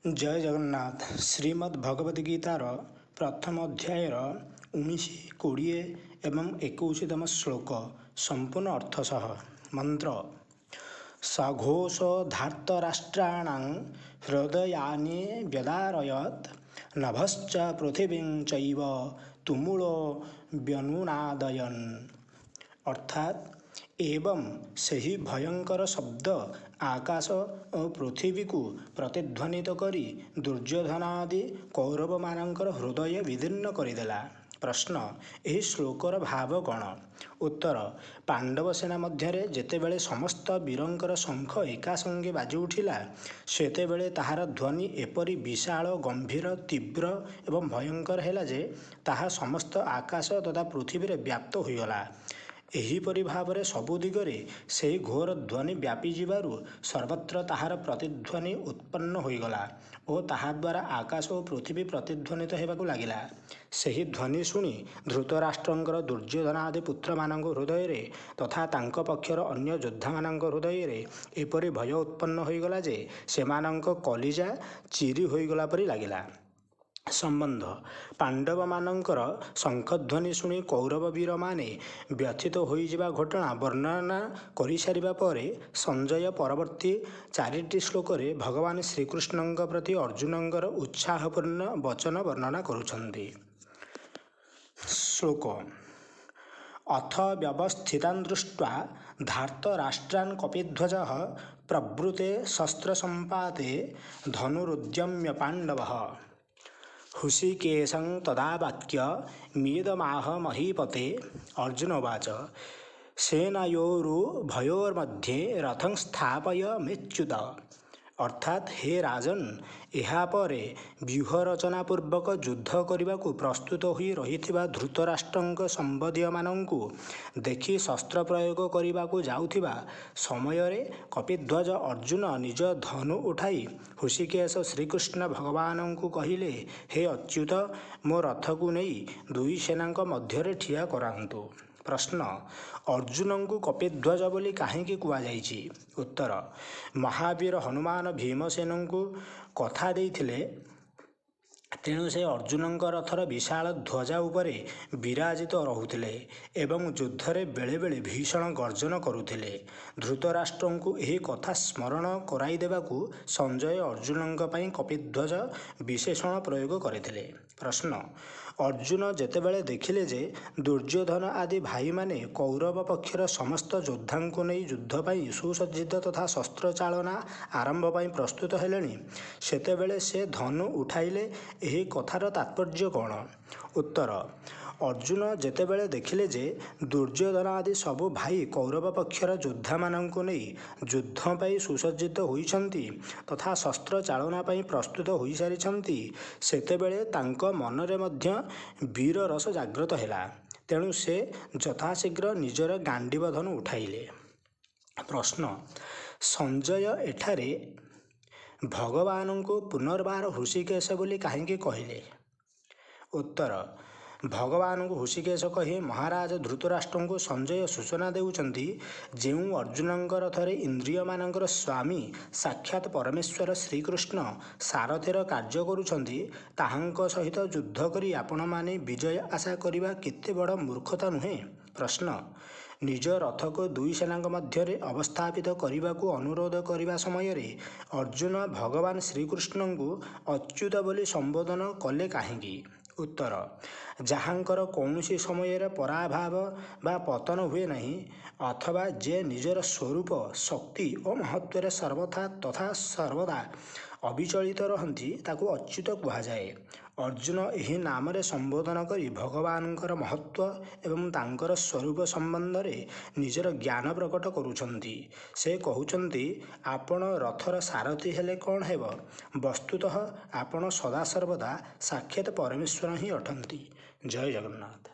जय जगन्नाथ। श्रीमद् भगवद गीतार प्रथम अध्यायर 19, 20 एवं 21तम श्लोक संपूर्ण अर्थ सह मंत्र। सघोष धार्तराष्ट्राणां हृदयानि व्यदारयत् नभश्च पृथिवीं चैव तुमुलो व्यनुनादयन्। अर्थात एवं सही भयंकर शब्द आकाश और पृथ्वी को प्रतिध्वनित करी दुर्योधनादि कौरव मानकर हृदय विदीर्ण करदेला। प्रश्न, यही श्लोकर भाव कौन? उत्तर, पांडव सेना मध्य जेतेबेले समस्त वीरंकर शंख एका संगे बाजी उठिला सेतेबेले ताहार ध्वनि एपरी विशाल गंभीर तीव्र एवं भयंकर हैला जे ताहा समस्त आकाश तथा पृथ्वी रे व्याप्त होइगला। एहीपरि भावरे सबु दिगरे सेही घोर ध्वनि व्यापी जीवारु सर्वत्र ताहार प्रतिध्वनि उत्पन्न होइगला और ताहा द्वारा आकाश और पृथ्वी प्रतिध्वनित हेबाकु लागिला। सेही ध्वनि शुणी धृतराष्ट्रंकर दुर्योधनादि पुत्र मानक हृदय रे तथा तांक पक्षर अन्य योद्धा मानक हृदय रे एपरि भय उत्पन्न होइगला जे सेमानक कलिजा चिरी होइगला परि लागिला। संबंध, पांडव मानकर शंखध्वनि शुणी कौरव वीर माने व्यथित होइजिबा घटना वर्णना करि सारिबा परे संजय परवर्ती 4टी श्लोकरे भगवान श्रीकृष्णଙ୍କ प्रति अर्जुनଙ୍କର उत्साहपूर्ण वचन वर्णना करुछन्ति। श्लोक। अथ व्यवस्थितान् दृष्ट्वा धार्तराष्ट्रान् कपिध्वजः प्रवृते शस्त्रसम्पाते धनुरुद्यम्य पाण्डवः हृषीकेशं तदा वाक्य मीदमाह महीपते। अर्जुन उवाच सेनायोरुभयोर्मध्ये रथं स्थापय मेच्युत। अर्थात हे राजन, एहापरे व्यूह रचना पूर्वक युद्ध करने प्रस्तुत हो रही धृतराष्ट्रंक संबंधी मानू देखि शस्त्र प्रयोग करने को जाउथिबा समयरे कपिध्वज अर्जुन निज धनु उठाई हृषिकेश श्रीकृष्ण भगवान को कहिले, हे अच्युत, मो रथ को नहीं दुई सेना मध्य ठिया करांतु। प्रश्न, अर्जुन को कपिध्वज बोली काहेकि कुआଯାଇଛି? उत्तर, महावीर हनुमान भीमसेन को कथा देइथिले, तेणु से अर्जुन रथर विशाल ध्वजा उपरे विराजित रहुथिले एवं युद्धरे बेले बेले भीषण गर्जन करुथिले। धृतराष्ट्र को यही कथा स्मरण कराई देबाकू संजय अर्जुन पई कपिध्वज विशेषण प्रयोग करथिले। प्रश्न, अर्जुन जेतेबेले देखिले जे दुर्योधन आदि भाई माने कौरव पक्षर समस्त योद्धा को नहीं युद्ध पाई सुसज्जित तथा शस्त्र चालना आरंभ पाई प्रस्तुत हेलेनी सेतेबेले से धनु उठाइले। यही कथार तात्पर्य कौन? उत्तर, अर्जुन जेतेबेले देखिले जे दुर्योधन आदि सबु भाई कौरव पक्षर योद्धा मानंको नहीं युद्ध पाई सुसज्जित होइछंती तथा शस्त्र चालना पाई प्रस्तुत होई सारिछंती सेतेबेले तांक मनरे मध्य वीर रस जागृत हैला। तेणु से यथाशीघ्र निजर गांडीव धनु उठाइले। प्रश्न, संजय एठारे भगवान को पुनर्बार हृषिकेश बोली काहेकि कहले? उत्तर, भगवान को हृषिकेश कही महाराज धृतराष्ट्र को संजय सूचना देउचंती जेउ अर्जुन रथरे इंद्रिय मानकर स्वामी साक्षात परमेश्वर श्रीकृष्ण सारथीर कार्य करुछंती ताहांक सहित युद्ध करी आपण माने विजय आशा करिबा केते बड़ मूर्खता नुहे? प्रश्न, निज रथ को दुई सेना मध्य अवस्थापित करने को अनुरोध करने समय अर्जुन भगवान श्रीकृष्ण को अच्युत बोली संबोधन कले काहेकि? उत्तर, जहाँकर कौनसी समय पराभाव बा पतन हुए नहीं अथवा जे निजर स्वरूप शक्ति और महत्व सर्वथा तथा सर्वदा अविचलित रहती ताकू अच्युत कहुए। अर्जुन यही नाम संबोधन करी भगवानकर महत्व एवं तांकर स्वरूप संबंध रे निजर ज्ञान प्रकट करुछंती। से कहउछंती आपण रथर सारथी हेले कौन हेब? वस्तुतः आपण सदा सर्वदा साक्षात परमेश्वर ही अटंती। जय जगन्नाथ।